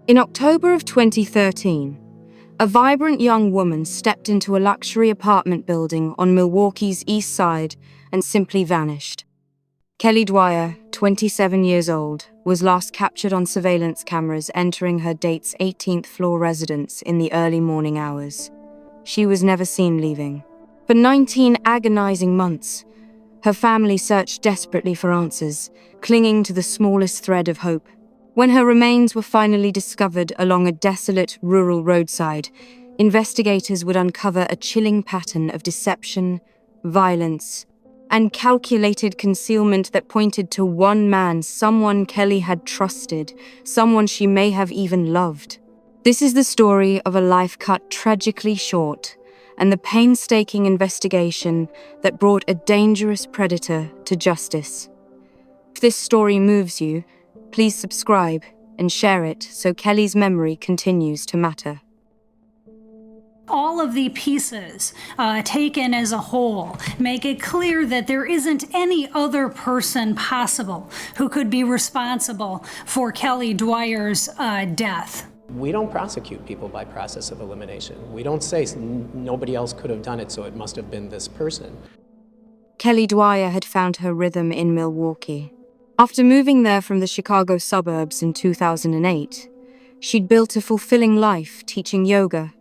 In October of 2013, a vibrant young woman stepped into a luxury apartment building on Milwaukee's east side and simply vanished. Kelly Dwyer, 27 years old, was last captured on surveillance cameras entering her date's 18th floor residence in the early morning hours. She was never seen leaving. For 19 agonizing months, her family searched desperately for answers, clinging to the smallest thread of hope. When her remains were finally discovered along a desolate rural roadside, investigators would uncover a chilling pattern of deception, violence, and calculated concealment that pointed to one man, someone Kelly had trusted, someone she may have even loved. This is the story of a life cut tragically short, and the painstaking investigation that brought a dangerous predator to justice. If this story moves you, please subscribe and share it so Kelly's memory continues to matter. All of the pieces taken as a whole make it clear that there isn't any other person possible who could be responsible for Kelly Dwyer's death. We don't prosecute people by process of elimination. We don't say nobody else could have done it, so it must have been this person. Kelly Dwyer had found her rhythm in Milwaukee. After moving there from the Chicago suburbs in 2008, she'd built a fulfilling life teaching yoga,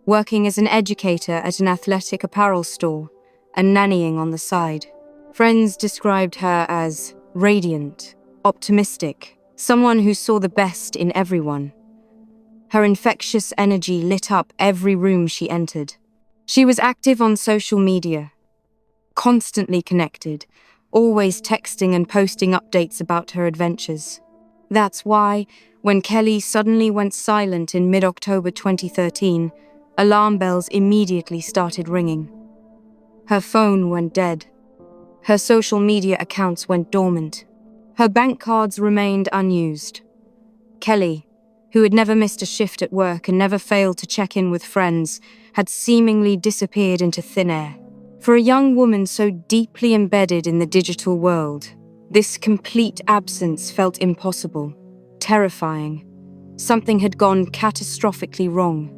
working as an educator at an athletic apparel store, and nannying on the side. Friends described her as radiant, optimistic, someone who saw the best in everyone. Her infectious energy lit up every room she entered. She was active on social media, constantly connected, always texting and posting updates about her adventures. That's why, when Kelly suddenly went silent in mid-October 2013, alarm bells immediately started ringing. Her phone went dead. Her social media accounts went dormant. Her bank cards remained unused. Kelly, who had never missed a shift at work and never failed to check in with friends, had seemingly disappeared into thin air. For a young woman so deeply embedded in the digital world, this complete absence felt impossible, terrifying. Something had gone catastrophically wrong.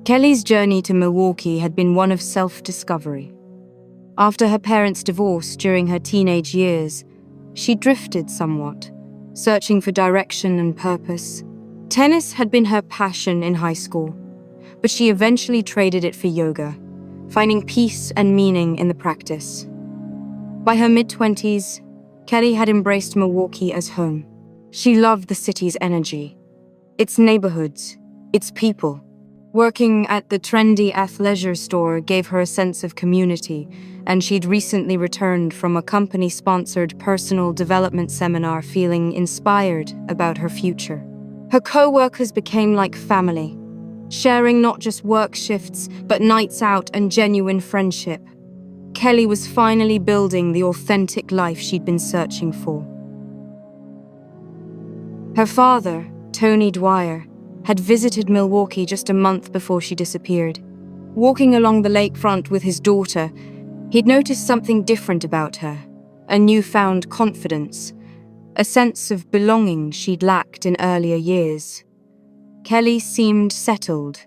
Kelly's journey to Milwaukee had been one of self-discovery. After her parents' divorce during her teenage years, she drifted somewhat, searching for direction and purpose. Tennis had been her passion in high school, but she eventually traded it for yoga, finding peace and meaning in the practice. By her mid-20s, Kelly had embraced Milwaukee as home. She loved the city's energy, its neighborhoods, its people. Working at the trendy athleisure store gave her a sense of community, and she'd recently returned from a company-sponsored personal development seminar feeling inspired about her future. Her co-workers became like family, sharing not just work shifts, but nights out and genuine friendship. Kelly was finally building the authentic life she'd been searching for. Her father, Tony Dwyer, had visited Milwaukee just a month before she disappeared. Walking along the lakefront with his daughter, he'd noticed something different about her, a newfound confidence, a sense of belonging she'd lacked in earlier years. Kelly seemed settled,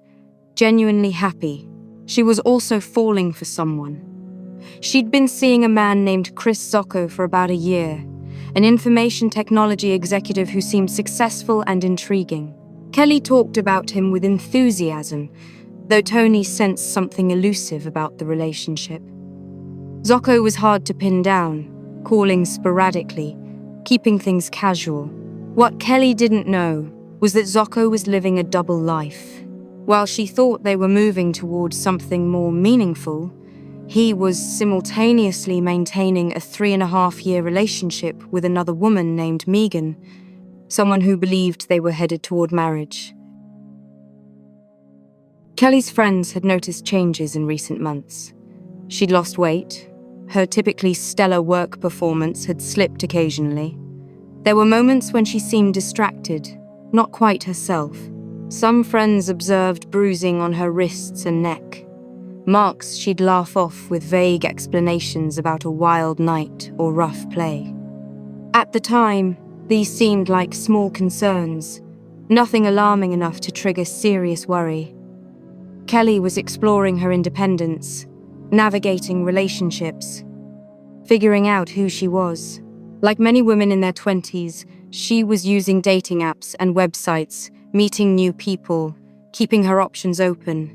genuinely happy. She was also falling for someone. She'd been seeing a man named Kris Zocco for about a year, an information technology executive who seemed successful and intriguing. Kelly talked about him with enthusiasm, though Tony sensed something elusive about the relationship. Zocco was hard to pin down, calling sporadically, keeping things casual. What Kelly didn't know was that Zocco was living a double life. While she thought they were moving towards something more meaningful, he was simultaneously maintaining a 3.5-year relationship with another woman named Megan, someone who believed they were headed toward marriage. Kelly's friends had noticed changes in recent months. She'd lost weight. Her typically stellar work performance had slipped occasionally. There were moments when she seemed distracted, not quite herself. Some friends observed bruising on her wrists and neck, marks she'd laugh off with vague explanations about a wild night or rough play. At the time, these seemed like small concerns, nothing alarming enough to trigger serious worry. Kelly was exploring her independence, navigating relationships, figuring out who she was. Like many women in their 20s, she was using dating apps and websites, meeting new people, keeping her options open.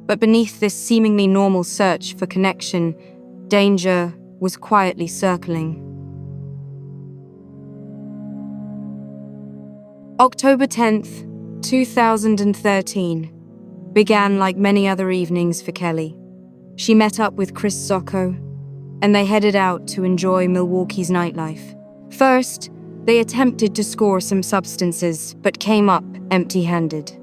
But beneath this seemingly normal search for connection, danger was quietly circling. October 10th, 2013, began like many other evenings for Kelly. She met up with Kris Zocco, and they headed out to enjoy Milwaukee's nightlife. First, they attempted to score some substances, but came up empty-handed.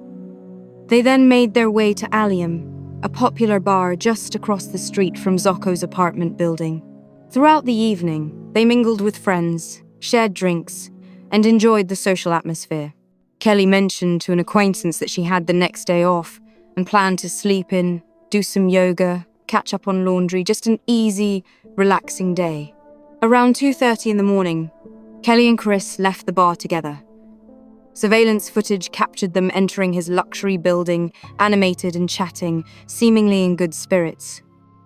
They then made their way to Allium, a popular bar just across the street from Zocco's apartment building. Throughout the evening, they mingled with friends, shared drinks, and enjoyed the social atmosphere. Kelly mentioned to an acquaintance that she had the next day off and planned to sleep in, do some yoga, catch up on laundry, just an easy, relaxing day. Around 2:30 in the morning, Kelly and Kris left the bar together. Surveillance footage captured them entering his luxury building, animated and chatting, seemingly in good spirits.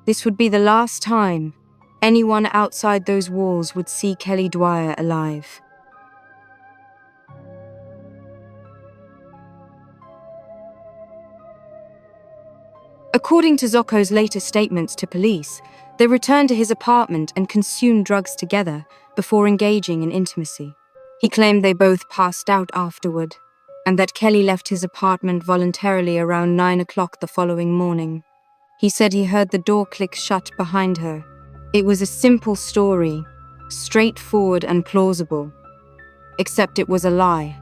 This would be the last time anyone outside those walls would see Kelly Dwyer alive. According to Zocco's later statements to police, they returned to his apartment and consumed drugs together before engaging in intimacy. He claimed they both passed out afterward, and that Kelly left his apartment voluntarily around 9 o'clock the following morning. He said he heard the door click shut behind her. It was a simple story, straightforward and plausible, except it was a lie.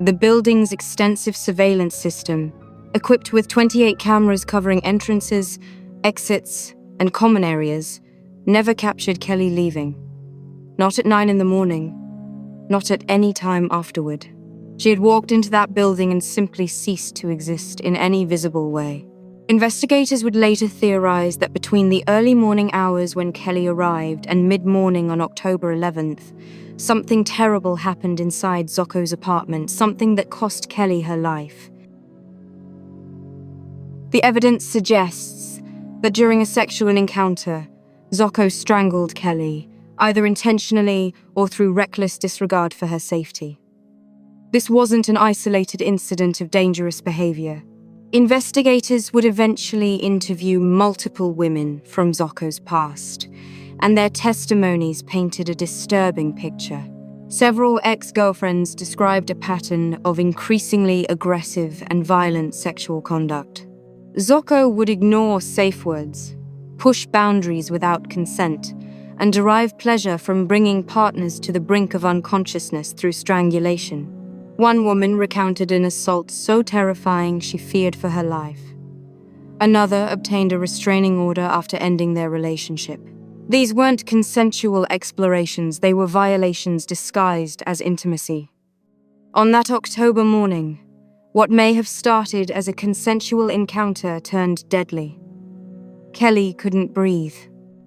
The building's extensive surveillance system, equipped with 28 cameras covering entrances, exits, and common areas, never captured Kelly leaving. Not at 9 in the morning, not at any time afterward. She had walked into that building and simply ceased to exist in any visible way. Investigators would later theorize that between the early morning hours when Kelly arrived and mid-morning on October 11th, something terrible happened inside Zocco's apartment, something that cost Kelly her life. The evidence suggests that during a sexual encounter, Zocco strangled Kelly, either intentionally or through reckless disregard for her safety. This wasn't an isolated incident of dangerous behavior. Investigators would eventually interview multiple women from Zocco's past, and their testimonies painted a disturbing picture. Several ex-girlfriends described a pattern of increasingly aggressive and violent sexual conduct. Zocco would ignore safe words, push boundaries without consent, and derive pleasure from bringing partners to the brink of unconsciousness through strangulation. One woman recounted an assault so terrifying she feared for her life. Another obtained a restraining order after ending their relationship. These weren't consensual explorations, they were violations disguised as intimacy. On that October morning, what may have started as a consensual encounter turned deadly. Kelly couldn't breathe.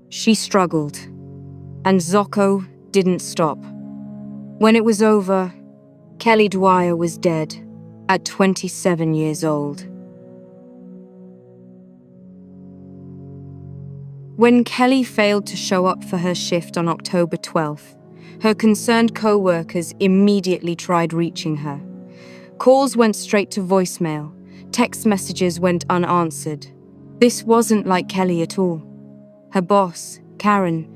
She struggled. And Zocco didn't stop. When it was over, Kelly Dwyer was dead at 27 years old. When Kelly failed to show up for her shift on October 12th, her concerned co-workers immediately tried reaching her. Calls went straight to voicemail. Text messages went unanswered. This wasn't like Kelly at all. Her boss, Karen,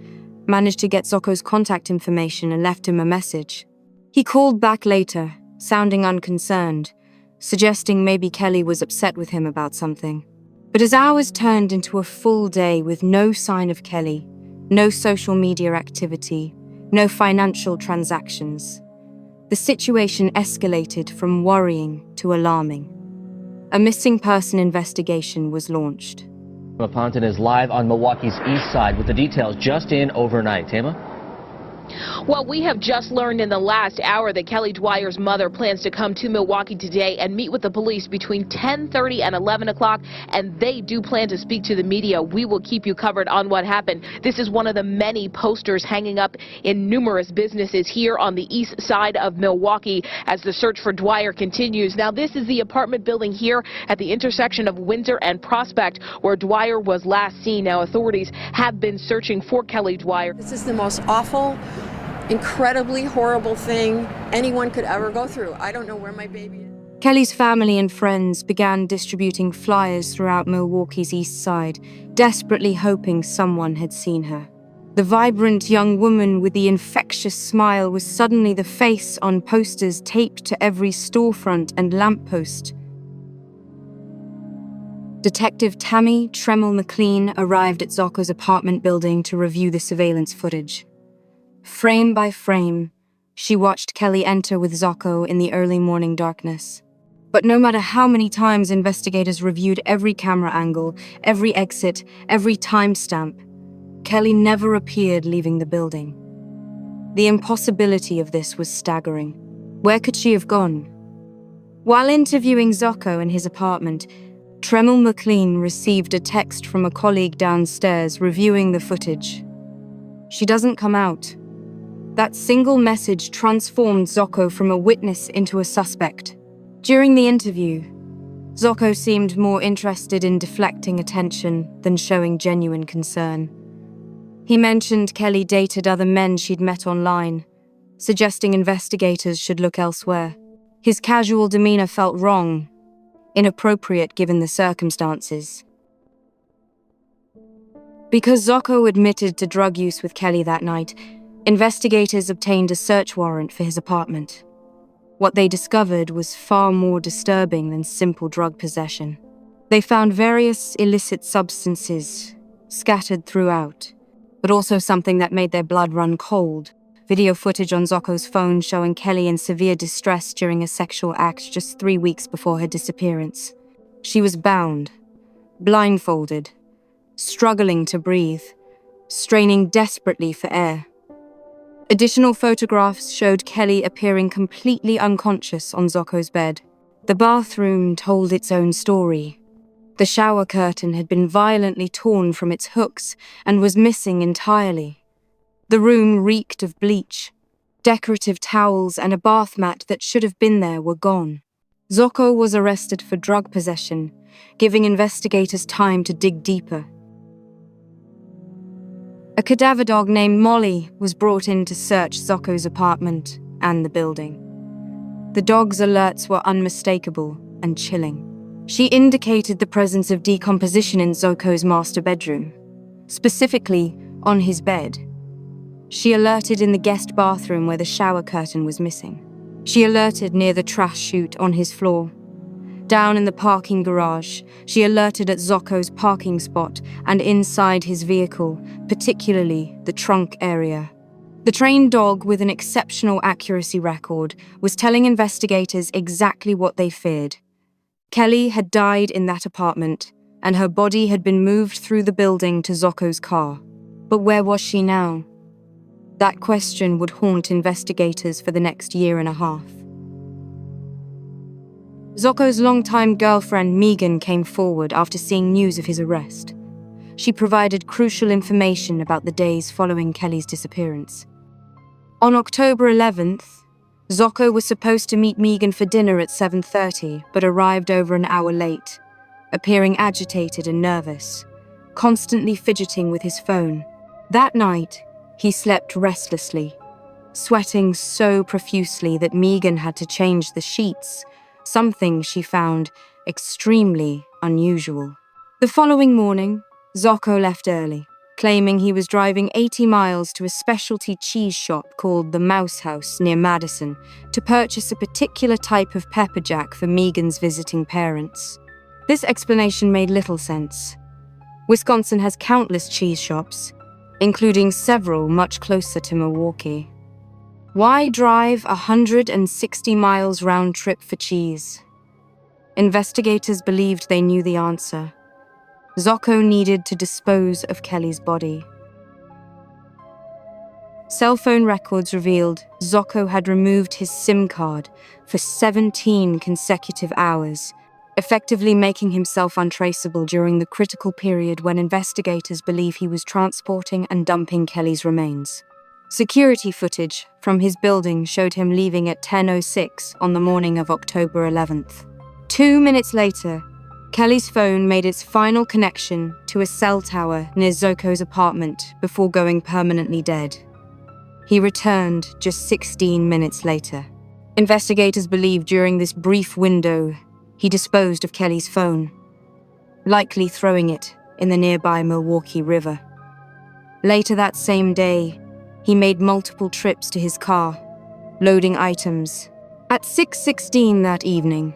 managed to get Zocco's contact information and left him a message. He called back later, sounding unconcerned, suggesting maybe Kelly was upset with him about something. But as hours turned into a full day with no sign of Kelly, no social media activity, no financial transactions, the situation escalated from worrying to alarming. A missing person investigation was launched. Tama Ponton is live on Milwaukee's east side with the details just in overnight. Tama? Well, we have just learned in the last hour that Kelly Dwyer's mother plans to come to Milwaukee today and meet with the police between 10:30 and 11 o'clock, and they do plan to speak to the media. We will keep you covered on what happened. This is one of the many posters hanging up in numerous businesses here on the east side of Milwaukee as the search for Dwyer continues. Now, this is the apartment building here at the intersection of Windsor and Prospect where Dwyer was last seen. Now, authorities have been searching for Kelly Dwyer. This is the most awful, incredibly horrible thing anyone could ever go through. I don't know where my baby is. Kelly's family and friends began distributing flyers throughout Milwaukee's east side, desperately hoping someone had seen her. The vibrant young woman with the infectious smile was suddenly the face on posters taped to every storefront and lamppost. Detective Tammy Tremel McLean arrived at Zocco's apartment building to review the surveillance footage. Frame by frame, she watched Kelly enter with Zocco in the early morning darkness. But no matter how many times investigators reviewed every camera angle, every exit, every timestamp, Kelly never appeared leaving the building. The impossibility of this was staggering. Where could she have gone? While interviewing Zocco in his apartment, Tremel McLean received a text from a colleague downstairs reviewing the footage. She doesn't come out. That single message transformed Zocco from a witness into a suspect. During the interview, Zocco seemed more interested in deflecting attention than showing genuine concern. He mentioned Kelly dated other men she'd met online, suggesting investigators should look elsewhere. His casual demeanor felt wrong, inappropriate given the circumstances. Because Zocco admitted to drug use with Kelly that night, investigators obtained a search warrant for his apartment. What they discovered was far more disturbing than simple drug possession. They found various illicit substances scattered throughout, but also something that made their blood run cold. Video footage on Zocco's phone showing Kelly in severe distress during a sexual act just 3 weeks before her disappearance. She was bound, blindfolded, struggling to breathe, straining desperately for air. Additional photographs showed Kelly appearing completely unconscious on Zocco's bed. The bathroom told its own story. The shower curtain had been violently torn from its hooks and was missing entirely. The room reeked of bleach. Decorative towels and a bath mat that should have been there were gone. Zocco was arrested for drug possession, giving investigators time to dig deeper. A cadaver dog named Molly was brought in to search Zocco's apartment and the building. The dog's alerts were unmistakable and chilling. She indicated the presence of decomposition in Zocco's master bedroom, specifically on his bed. She alerted in the guest bathroom where the shower curtain was missing. She alerted near the trash chute on his floor. Down in the parking garage, she alerted at Zocco's parking spot and inside his vehicle, particularly the trunk area. The trained dog, with an exceptional accuracy record, was telling investigators exactly what they feared. Kelly had died in that apartment, and her body had been moved through the building to Zocco's car. But where was she now? That question would haunt investigators for the next year and a half. Zocco's longtime girlfriend, Megan, came forward after seeing news of his arrest. She provided crucial information about the days following Kelly's disappearance. On October 11th, Zocco was supposed to meet Megan for dinner at 7:30, but arrived over an hour late, appearing agitated and nervous, constantly fidgeting with his phone. That night, he slept restlessly, sweating so profusely that Megan had to change the sheets, something she found extremely unusual. The following morning, Zocco left early, claiming he was driving 80 miles to a specialty cheese shop called the Mouse House near Madison to purchase a particular type of pepper jack for Megan's visiting parents. This explanation made little sense. Wisconsin has countless cheese shops, including several much closer to Milwaukee. Why drive 160 miles round trip for cheese? Investigators believed they knew the answer. Zocco needed to dispose of Kelly's body. Cell phone records revealed Zocco had removed his SIM card for 17 consecutive hours, effectively making himself untraceable during the critical period when investigators believe he was transporting and dumping Kelly's remains. Security footage from his building showed him leaving at 10:06 on the morning of October 11th. 2 minutes later, Kelly's phone made its final connection to a cell tower near Zocco's apartment before going permanently dead. He returned just 16 minutes later. Investigators believe during this brief window, he disposed of Kelly's phone, likely throwing it in the nearby Milwaukee River. Later that same day, he made multiple trips to his car, loading items. At 6:16 that evening,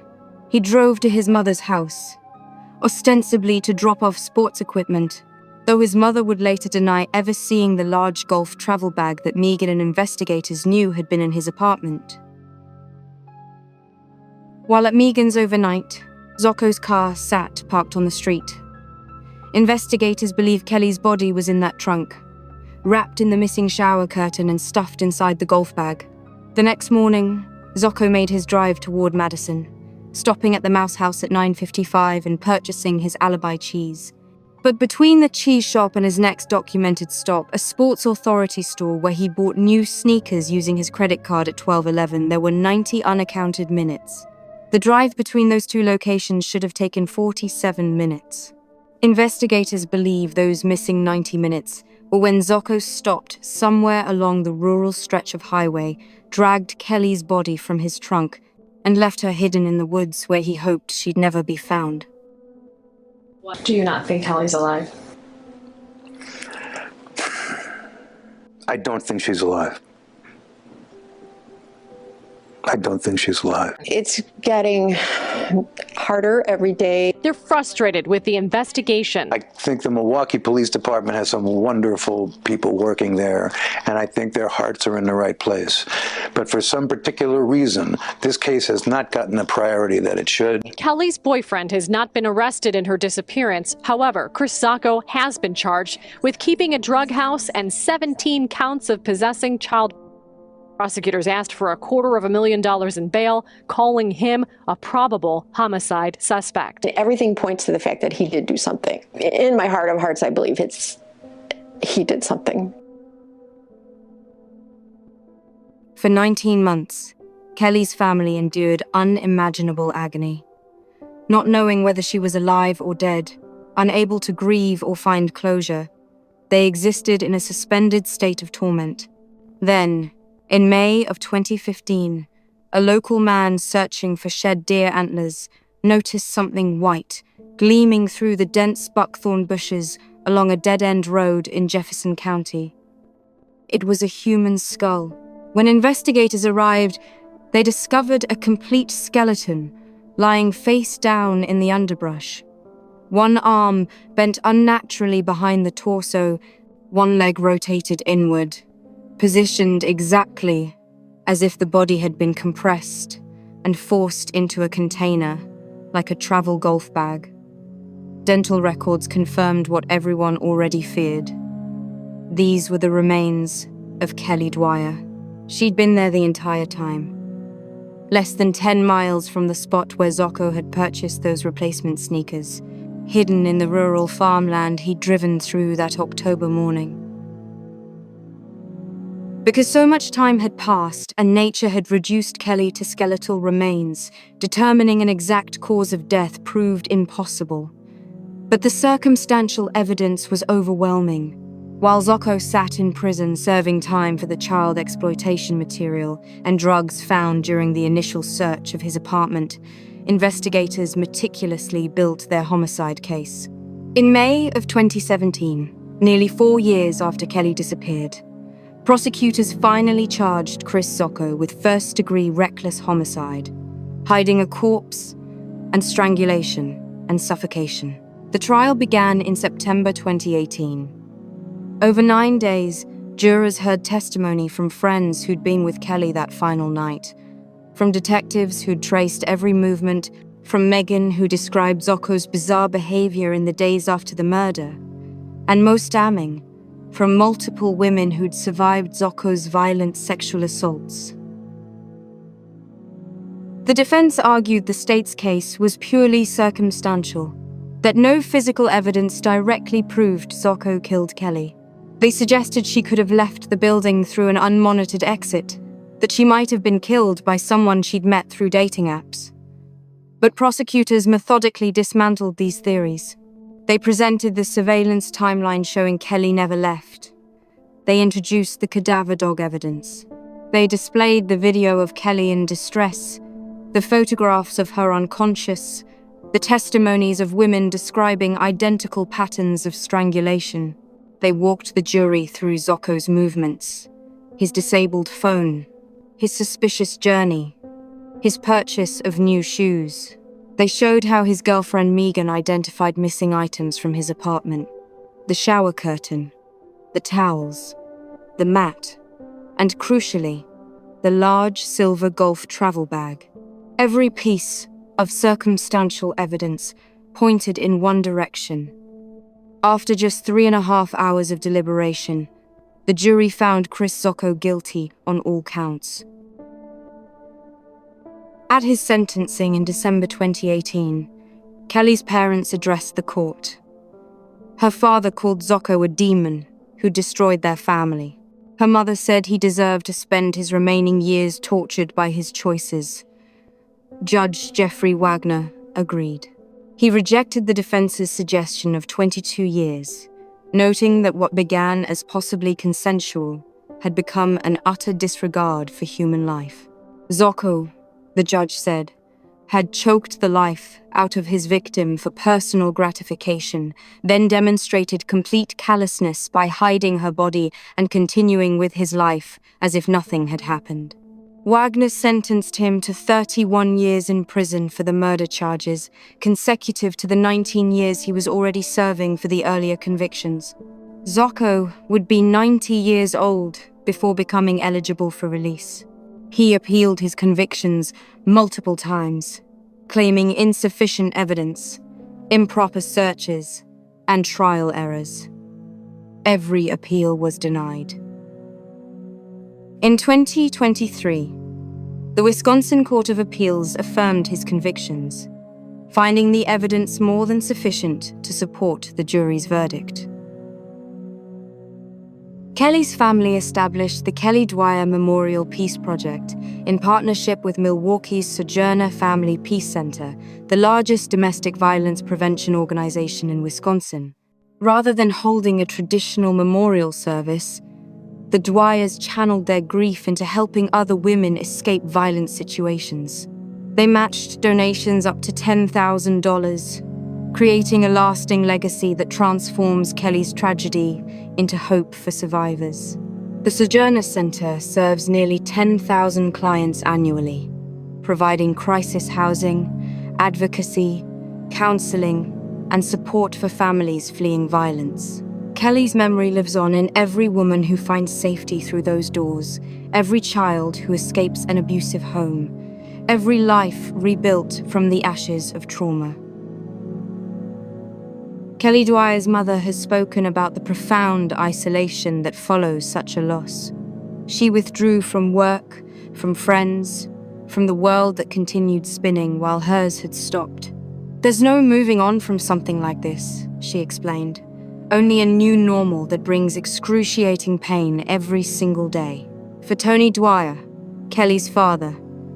he drove to his mother's house, ostensibly to drop off sports equipment, though his mother would later deny ever seeing the large golf travel bag that Megan and investigators knew had been in his apartment. While at Megan's overnight, Zocco's car sat parked on the street. Investigators believe Kelly's body was in that trunk, wrapped in the missing shower curtain and stuffed inside the golf bag. The next morning, Zocco made his drive toward Madison, stopping at the Mouse House at 9:55 and purchasing his alibi cheese. But between the cheese shop and his next documented stop, a Sports Authority store where he bought new sneakers using his credit card at 12:11, there were 90 unaccounted minutes. The drive between those two locations should have taken 47 minutes. Investigators believe those missing 90 minutes were when Zocco stopped somewhere along the rural stretch of highway, dragged Kelly's body from his trunk, and left her hidden in the woods where he hoped she'd never be found. Do you not think Kelly's alive? I don't think she's alive. I don't think she's alive. It's getting harder every day. They're frustrated with the investigation. I think the Milwaukee Police Department has some wonderful people working there, and I think their hearts are in the right place. But for some particular reason, this case has not gotten the priority that it should. Kelly's boyfriend has not been arrested in her disappearance. However, Kris Zocco has been charged with keeping a drug house and 17 counts of possessing child. Prosecutors asked for $250,000 in bail, calling him a probable homicide suspect. Everything points to the fact that he did do something. In my heart of hearts, I believe he did something. For 19 months, Kelly's family endured unimaginable agony. Not knowing whether she was alive or dead, unable to grieve or find closure, they existed in a suspended state of torment. Then, in May of 2015, a local man searching for shed deer antlers noticed something white gleaming through the dense buckthorn bushes along a dead-end road in Jefferson County. It was a human skull. When investigators arrived, they discovered a complete skeleton lying face down in the underbrush. One arm bent unnaturally behind the torso, one leg rotated inward, positioned exactly as if the body had been compressed and forced into a container, like a travel golf bag. Dental records confirmed what everyone already feared. These were the remains of Kelly Dwyer. She'd been there the entire time. Less than 10 miles from the spot where Zocco had purchased those replacement sneakers, hidden in the rural farmland he'd driven through that October morning. Because so much time had passed and nature had reduced Kelly to skeletal remains, determining an exact cause of death proved impossible. But the circumstantial evidence was overwhelming. While Zocco sat in prison serving time for the child exploitation material and drugs found during the initial search of his apartment, investigators meticulously built their homicide case. In May of 2017, nearly 4 years after Kelly disappeared, prosecutors finally charged Kris Zocco with first-degree reckless homicide, hiding a corpse, and strangulation and suffocation. The trial began in September 2018. Over 9 days, jurors heard testimony from friends who'd been with Kelly that final night, from detectives who'd traced every movement, from Megan, who described Zocco's bizarre behavior in the days after the murder, and most damning, from multiple women who'd survived Zocco's violent sexual assaults. The defense argued the state's case was purely circumstantial, that no physical evidence directly proved Zocco killed Kelly. They suggested she could have left the building through an unmonitored exit, that she might have been killed by someone she'd met through dating apps. But prosecutors methodically dismantled these theories. They presented the surveillance timeline showing Kelly never left. They introduced the cadaver dog evidence. They displayed the video of Kelly in distress, the photographs of her unconscious, the testimonies of women describing identical patterns of strangulation. They walked the jury through Zocco's movements, his disabled phone, his suspicious journey, his purchase of new shoes. They showed how his girlfriend Megan identified missing items from his apartment: the shower curtain, the towels, the mat, and crucially, the large silver golf travel bag. Every piece of circumstantial evidence pointed in one direction. After just 3.5 hours of deliberation, the jury found Kris Zocco guilty on all counts. At his sentencing in December 2018, Kelly's parents addressed the court. Her father called Zocco a demon who destroyed their family. Her mother said he deserved to spend his remaining years tortured by his choices. Judge Jeffrey Wagner agreed. He rejected the defense's suggestion of 22 years, noting that what began as possibly consensual had become an utter disregard for human life. Zocco, the judge said, had choked the life out of his victim for personal gratification, then demonstrated complete callousness by hiding her body and continuing with his life as if nothing had happened. Wagner sentenced him to 31 years in prison for the murder charges, consecutive to the 19 years he was already serving for the earlier convictions. Zocco would be 90 years old before becoming eligible for release. He appealed his convictions multiple times, claiming insufficient evidence, improper searches, and trial errors. Every appeal was denied. In 2023, the Wisconsin Court of Appeals affirmed his convictions, finding the evidence more than sufficient to support the jury's verdict. Kelly's family established the Kelly Dwyer Memorial Peace Project in partnership with Milwaukee's Sojourner Family Peace Center, the largest domestic violence prevention organization in Wisconsin. Rather than holding a traditional memorial service, the Dwyers channeled their grief into helping other women escape violent situations. They matched donations up to $10,000, creating a lasting legacy that transforms Kelly's tragedy into hope for survivors. The Sojourner Center serves nearly 10,000 clients annually, providing crisis housing, advocacy, counseling, and support for families fleeing violence. Kelly's memory lives on in every woman who finds safety through those doors, every child who escapes an abusive home, every life rebuilt from the ashes of trauma. Kelly Dwyer's mother has spoken about the profound isolation that follows such a loss. She withdrew from work, from friends, from the world that continued spinning while hers had stopped. "There's no moving on from something like this," she explained. "Only a new normal that brings excruciating pain every single day." For Tony Dwyer, Kelly's father,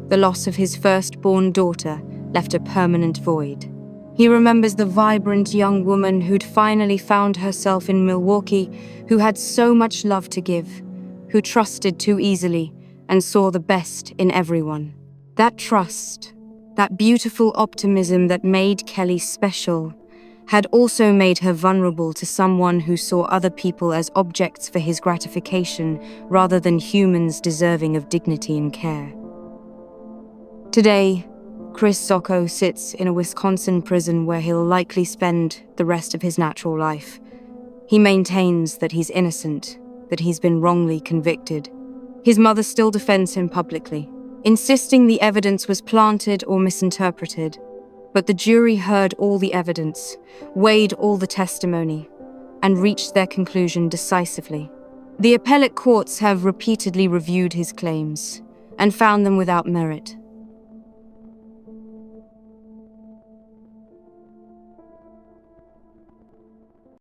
the loss of his firstborn daughter left a permanent void. He remembers the vibrant young woman who'd finally found herself in Milwaukee, who had so much love to give, who trusted too easily and saw the best in everyone. That trust, that beautiful optimism that made Kelly special, had also made her vulnerable to someone who saw other people as objects for his gratification rather than humans deserving of dignity and care. Today, Kris Zocco sits in a Wisconsin prison where he'll likely spend the rest of his natural life. He maintains that he's innocent, that he's been wrongly convicted. His mother still defends him publicly, insisting the evidence was planted or misinterpreted. But the jury heard all the evidence, weighed all the testimony, and reached their conclusion decisively. The appellate courts have repeatedly reviewed his claims and found them without merit.